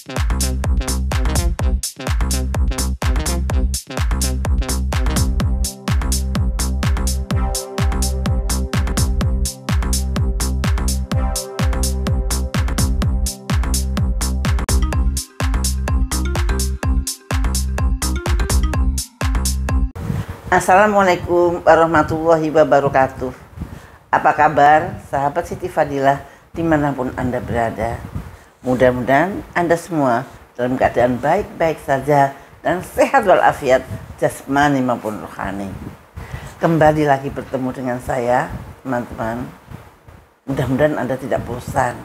Assalamualaikum warahmatullahi wabarakatuh. Apa kabar sahabat Siti Fadilah dimanapun Anda berada? Mudah-mudahan Anda semua dalam keadaan baik-baik saja dan sehat walafiat jasmani maupun rohani. Kembali lagi bertemu dengan saya, teman-teman. Mudah-mudahan Anda tidak bosan.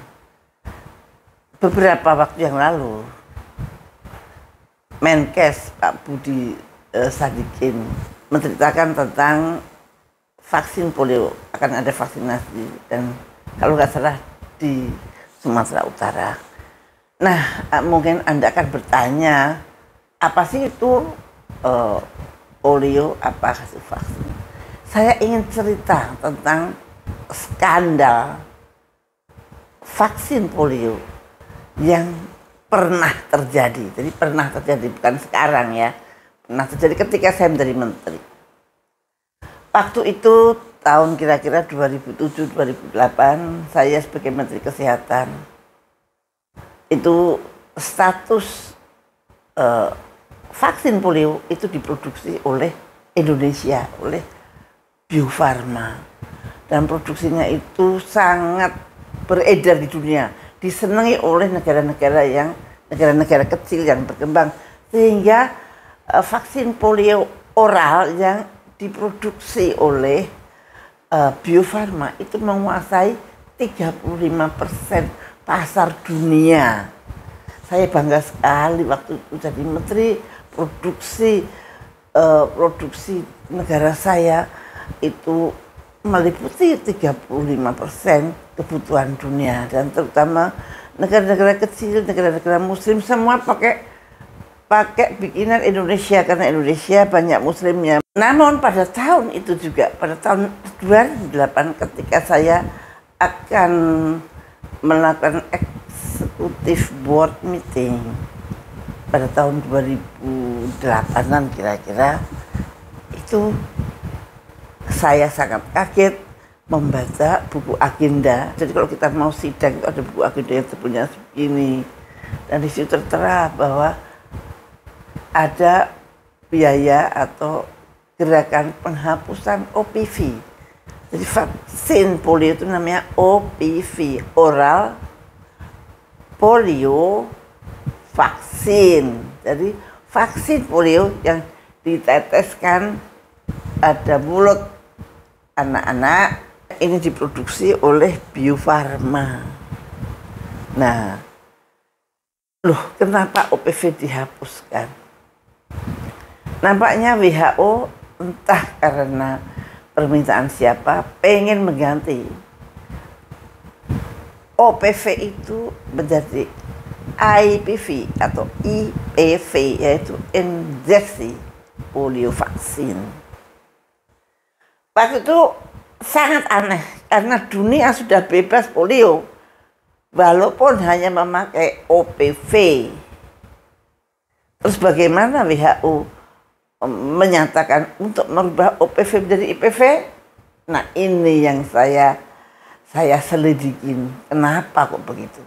Beberapa waktu yang lalu Menkes Pak Budi Sadikin menceritakan tentang vaksin polio, akan ada vaksinasi dan kalau nggak salah di Sumatera Utara. Nah, mungkin Anda akan bertanya, apa sih itu polio, apa hasil vaksin? Saya ingin cerita tentang skandal vaksin polio yang pernah terjadi. Jadi pernah terjadi, bukan sekarang ya. Nah, terjadi ketika saya menjadi menteri. Waktu itu tahun kira-kira 2007-2008 saya sebagai Menteri Kesehatan itu status vaksin polio itu diproduksi oleh Indonesia, oleh Bio Farma, dan produksinya itu sangat beredar di dunia, disenangi oleh negara-negara kecil yang berkembang, sehingga vaksin polio oral yang diproduksi oleh Bio Farma itu menguasai 35% pasar dunia. Saya bangga sekali waktu itu jadi menteri, produksi negara saya itu meliputi 35% kebutuhan dunia, dan terutama negara-negara kecil, negara-negara muslim semua pakai bikinan Indonesia karena Indonesia banyak muslimnya. Namun pada tahun itu juga, pada tahun 2008 ketika saya akan melakukan executive board meeting pada tahun 2008-an kira-kira, itu saya sangat kaget membaca buku agenda. Jadi kalau kita mau sidang itu ada buku agenda yang sebenarnya segini, dan di situ tertera bahwa ada biaya atau gerakan penghapusan OPV. Jadi vaksin polio itu namanya OPV, oral polio vaksin. Jadi vaksin polio yang diteteskan pada mulut anak-anak ini diproduksi oleh Bio Farma. Nah, loh, kenapa OPV dihapuskan? Nampaknya WHO entah karena permintaan siapa pengen mengganti OPV itu menjadi IPV atau IPV, yaitu injeksi polio vaksin. Waktu itu sangat aneh karena dunia sudah bebas polio walaupun hanya memakai OPV. Terus bagaimana WHO menyatakan untuk merubah OPV menjadi IPV? Nah, ini yang saya selidikin. Kenapa kok begitu?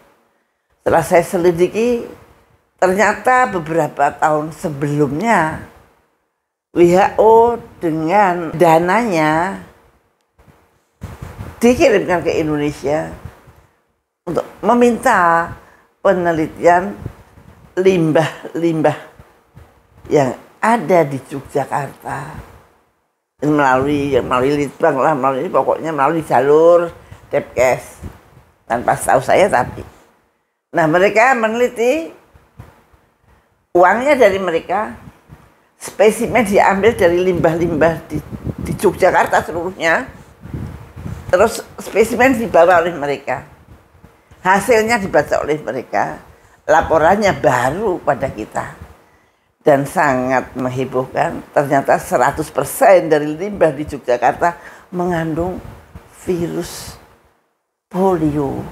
Setelah saya selidiki, ternyata beberapa tahun sebelumnya WHO dengan dananya dikirimkan ke Indonesia untuk meminta penelitian limbah-limbah yang ada di Yogyakarta melalui litbang lah, melalui jalur Depkes tanpa tahu saya. Tapi nah, mereka meneliti, uangnya dari mereka, spesimen diambil dari limbah-limbah di Yogyakarta seluruhnya, terus spesimen dibawa oleh mereka, hasilnya dibaca oleh mereka, laporannya baru pada kita. Dan sangat menghebohkan, ternyata 100% dari limbah di Yogyakarta mengandung virus polio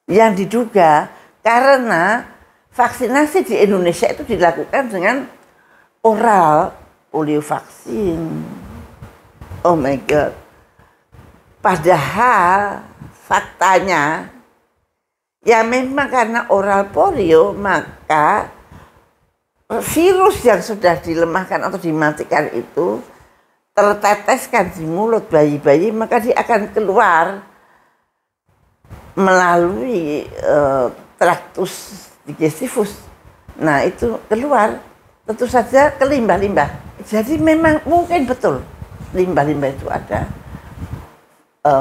yang diduga Karena vaksinasi di Indonesia itu dilakukan dengan oral polio vaksin. Oh my God. Padahal faktanya ya memang karena oral polio maka virus yang sudah dilemahkan atau dimatikan itu terteteskan di mulut bayi-bayi, maka dia akan keluar melalui traktus digestivus. Nah itu keluar tentu saja ke limbah-limbah. Jadi memang mungkin betul limbah-limbah itu ada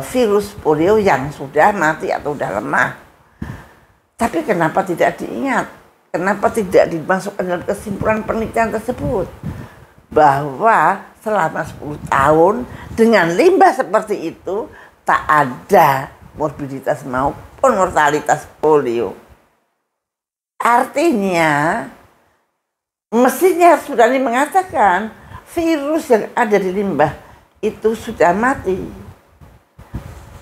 virus polio yang sudah mati atau sudah lemah. Tapi kenapa tidak diingat? Kenapa tidak dimasukkan dalam kesimpulan penelitian tersebut? Bahwa selama 10 tahun dengan limbah seperti itu tak ada morbiditas maupun mortalitas polio. Artinya mestinya harus berani mengatakan virus yang ada di limbah itu sudah mati.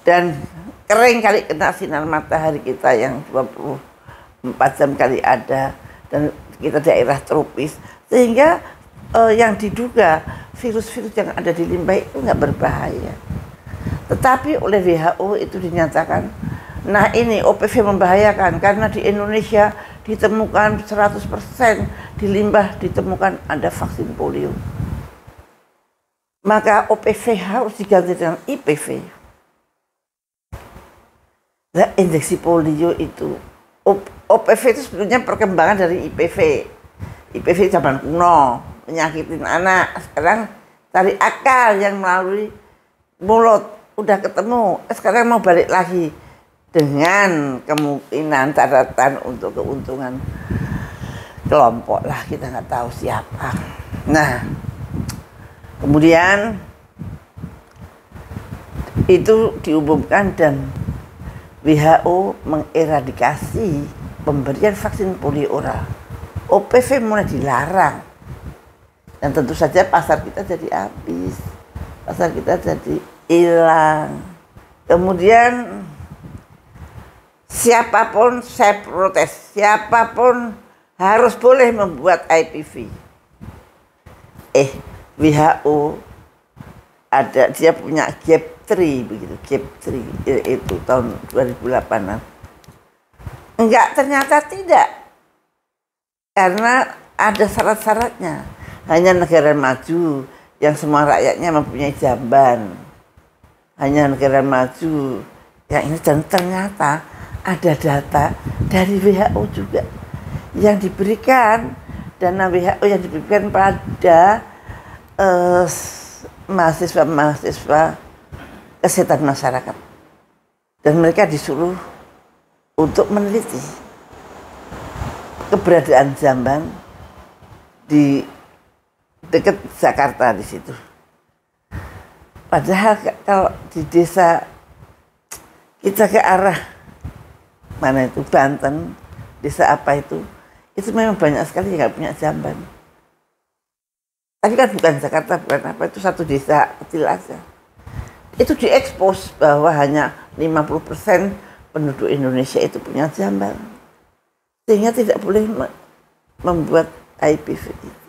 Dan kering kali kena sinar matahari kita yang 24 jam kali ada, dan kita daerah tropis, sehingga yang diduga virus-virus yang ada di limbah itu nggak berbahaya. Tetapi oleh WHO itu dinyatakan, nah ini OPV membahayakan karena di Indonesia ditemukan 100% di limbah ditemukan ada vaksin polio. Maka OPV harus diganti dengan IPV. Nah, injeksi polio itu, OPV itu sebetulnya perkembangan dari IPV. IPV zaman kuno, menyakitin anak. Sekarang cari akal yang melalui mulut, udah ketemu. Sekarang mau balik lagi dengan kemungkinan catatan untuk keuntungan kelompok lah, kita nggak tahu siapa. Nah, kemudian itu diumumkan dan WHO mengeradikasi pemberian vaksin polio oral. OPV mulai dilarang. Dan tentu saja pasar kita jadi habis. Pasar kita jadi hilang. Kemudian siapapun, saya protes, siapapun harus boleh membuat IPV. WHO ada, dia punya gap 3 begitu, gap 3 itu tahun 2008-an. Enggak, ternyata tidak. Karena ada syarat-syaratnya. Hanya negara maju yang semua rakyatnya mempunyai jamban. Hanya negara maju yang ini, dan ternyata ada data dari WHO juga yang diberikan, dana WHO yang diberikan pada mahasiswa-mahasiswa kesehatan masyarakat, dan mereka disuruh untuk meneliti keberadaan jamban di dekat Jakarta di situ. Padahal kalau di desa kita ke arah mana itu Banten, desa apa itu memang banyak sekali yang nggak punya jamban. Tapi kan bukan Jakarta, bukan apa, itu satu desa kecil aja. Itu diekspos bahwa hanya 50% penduduk Indonesia itu punya jamban. Sehingga tidak boleh membuat IPV itu.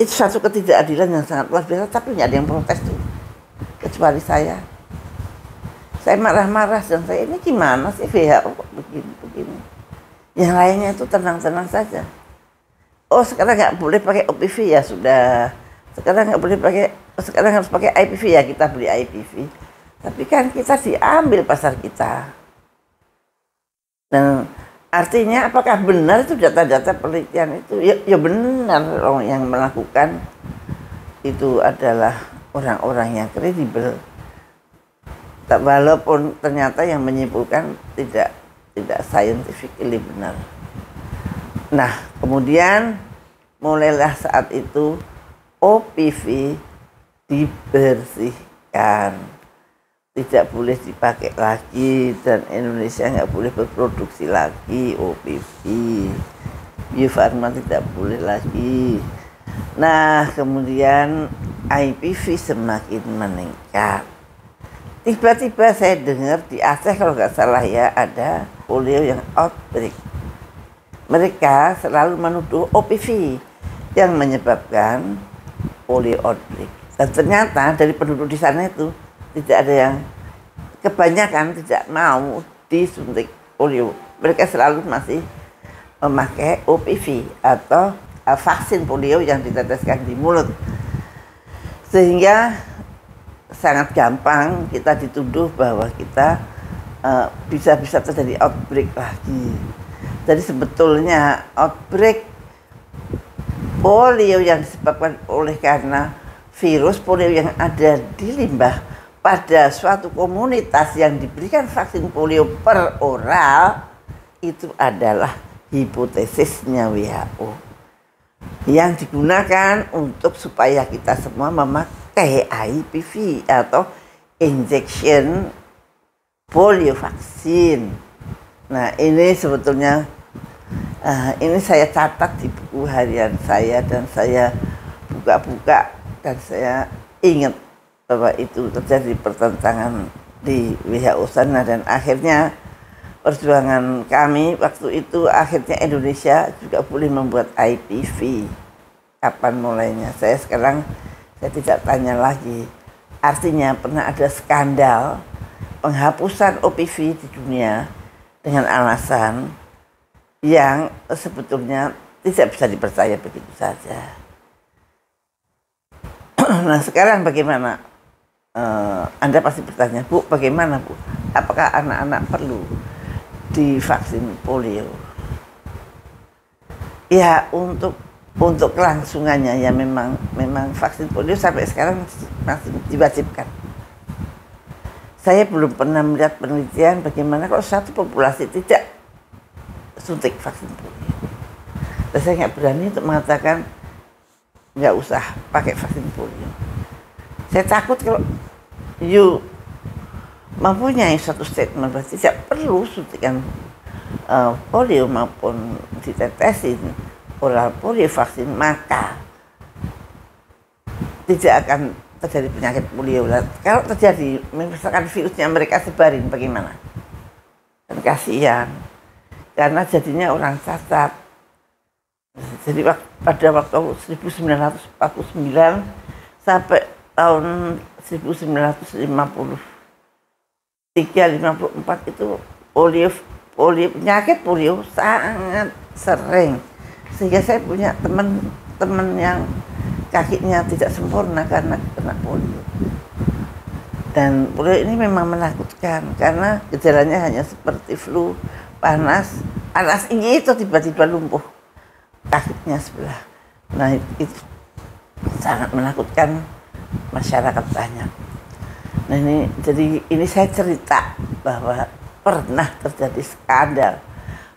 Itu satu ketidakadilan yang sangat luar biasa, tapi nggak ada yang protes tuh. Kecuali saya. Saya marah-marah dan saya, ini gimana sih WHO kok begini-begini. Yang lainnya itu tenang-tenang saja. Oh sekarang nggak boleh pakai OPV, ya sudah. Sekarang nggak boleh pakai, sekarang harus pakai IPV, ya kita beli IPV. Tapi kan kita diambil pasar kita. Dan artinya apakah benar itu data-data penelitian itu? Ya benar, orang yang melakukan itu adalah orang-orang yang kredibel. Walaupun ternyata yang menyimpulkan tidak scientifically benar. Nah, kemudian mulailah saat itu OPV dibersihkan, tidak boleh dipakai lagi, dan Indonesia nggak boleh berproduksi lagi OPV, Bio Farma tidak boleh lagi. Nah, kemudian IPV semakin meningkat. Tiba-tiba saya dengar di Aceh kalau nggak salah ya, ada polio yang outbreak. Mereka selalu menuduh OPV yang menyebabkan polio outbreak. Dan ternyata dari penduduk di sana itu tidak ada yang, kebanyakan tidak mau disuntik polio. Mereka selalu masih memakai OPV atau vaksin polio yang diteteskan di mulut. Sehingga sangat gampang kita dituduh bahwa kita bisa-bisa terjadi outbreak lagi. Jadi sebetulnya outbreak polio yang disebabkan oleh karena virus polio yang ada di limbah pada suatu komunitas yang diberikan vaksin polio per oral, itu adalah hipotesisnya WHO yang digunakan untuk supaya kita semua memakai IPV atau injection polio vaksin. Nah, ini sebetulnya ini saya catat di buku harian saya dan saya buka-buka dan saya ingat bahwa itu terjadi pertentangan di WHO sana, dan akhirnya perjuangan kami waktu itu akhirnya Indonesia juga boleh membuat IPV. Kapan mulainya? Saya tidak tanya lagi. Artinya pernah ada skandal penghapusan OPV di dunia dengan alasan yang sebetulnya tidak bisa dipercaya begitu saja. Nah, sekarang bagaimana? Anda pasti bertanya, Bu, bagaimana, Bu? Apakah anak-anak perlu divaksin polio? Ya, untuk kelangsungannya ya memang vaksin polio sampai sekarang masih diwajibkan. Saya belum pernah melihat penelitian bagaimana kalau satu populasi tidak suntik vaksin polio. Dan saya nggak berani untuk mengatakan nggak usah pakai vaksin polio. Saya takut kalau you mempunyai suatu statement bahwa tidak perlu suntikan polio maupun ditetesin oral polio vaksin, maka tidak akan terjadi penyakit polio. Kalau terjadi, misalkan virusnya mereka sebarin, bagaimana? Dan kasihan, karena jadinya orang cacat. Jadi pada waktu 1949 sampai tahun 1953-54 itu penyakit polio sangat sering, sehingga saya punya teman-teman yang kakinya tidak sempurna karena kena polio. Dan polio ini memang menakutkan karena gejalanya hanya seperti flu, panas tinggi itu tiba-tiba lumpuh kakinya sebelah. Nah, itu sangat menakutkan masyarakat banyak. Nah, ini saya cerita bahwa pernah terjadi skandal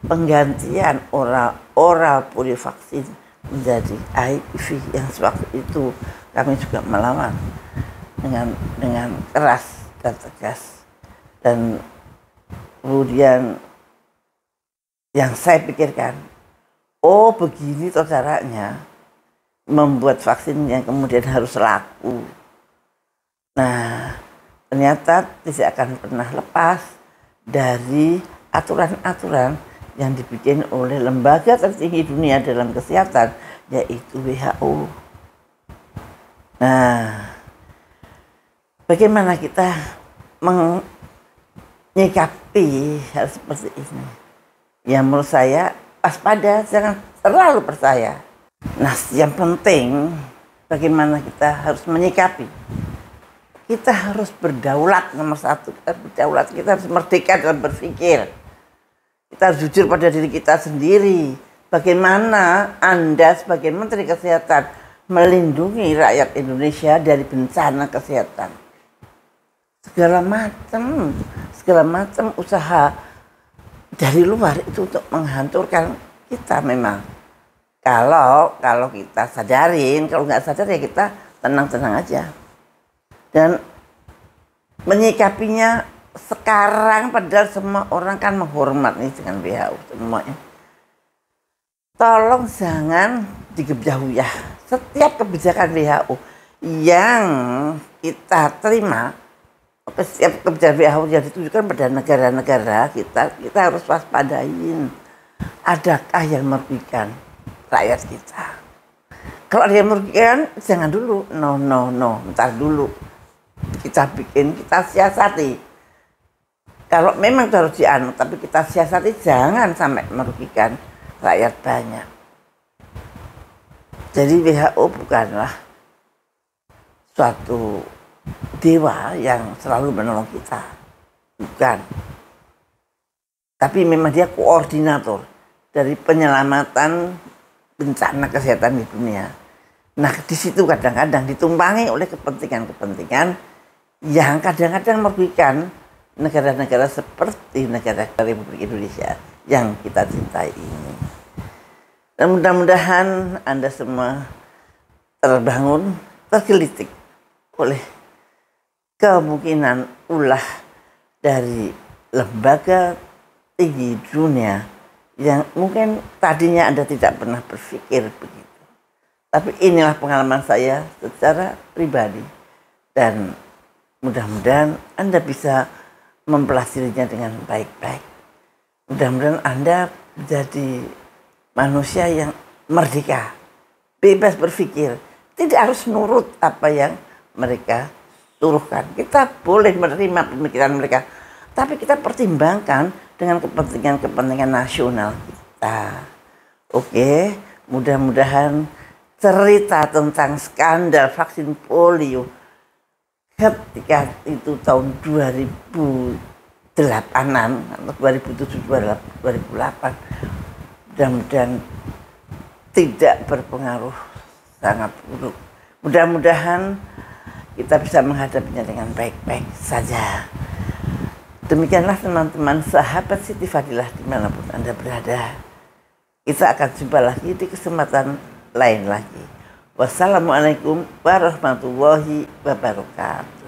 penggantian oral polio vaksin menjadi IPV yang sewaktu itu kami juga melawan dengan keras dan tegas. Dan kemudian yang saya pikirkan, oh begini toh caranya membuat vaksin yang kemudian harus laku. Nah, ternyata tidak akan pernah lepas dari aturan-aturan yang dibikin oleh lembaga tertinggi dunia dalam kesehatan, yaitu WHO. Nah, bagaimana kita menyikapi hal seperti ini? Ya, menurut saya waspada, jangan terlalu percaya. Nah, yang penting bagaimana kita harus menyikapi. Kita harus berdaulat, nomor satu. Kita berdaulat, kita harus merdeka dalam berpikir. Kita harus jujur pada diri kita sendiri. Bagaimana Anda sebagai Menteri Kesehatan melindungi rakyat Indonesia dari bencana kesehatan. Segala macam usaha dari luar itu untuk menghancurkan kita memang. Kalau kita sadarin, kalau nggak sadar ya kita tenang-tenang aja. Dan menyikapinya sekarang padahal semua orang kan menghormat nih dengan WHO semuanya. Tolong jangan digebjauh ya. Setiap kebijakan WHO yang kita terima Setiap kebijakan WHO yang ditujukan pada negara-negara kita harus waspadain. Adakah yang merugikan rakyat kita? Kalau ada yang merugikan, jangan dulu. No, ntar dulu. Kita bikin, kita siasati. Kalau memang harus dianu, tapi kita siasati jangan sampai merugikan rakyat banyak. Jadi WHO bukanlah suatu dewa yang selalu menolong kita, bukan. Tapi memang dia koordinator dari penyelamatan bencana kesehatan di dunia. Nah, di situ kadang-kadang ditumpangi oleh kepentingan-kepentingan yang kadang-kadang merugikan negara-negara seperti negara Republik Indonesia yang kita cintai ini. Dan mudah-mudahan Anda semua terbangun, tergelitik oleh kemungkinan ulah dari lembaga tinggi dunia yang mungkin tadinya Anda tidak pernah berpikir begitu. Tapi inilah pengalaman saya secara pribadi. Dan mudah-mudahan Anda bisa mempelajarinya dengan baik-baik. Mudah-mudahan Anda menjadi manusia yang merdeka, bebas berpikir, tidak harus nurut apa yang mereka suruhkan. Kita boleh menerima pemikiran mereka, tapi kita pertimbangkan dengan kepentingan-kepentingan nasional kita. Oke, mudah-mudahan cerita tentang skandal vaksin polio ketika itu tahun 2008-an atau 2007-2008 mudah-mudahan tidak berpengaruh sangat buruk. Mudah-mudahan kita bisa menghadapinya dengan baik-baik saja. Demikianlah teman-teman sahabat Siti Fadilah dimanapun Anda berada. Kita akan jumpa lagi di kesempatan lain lagi. Wassalamualaikum warahmatullahi wabarakatuh.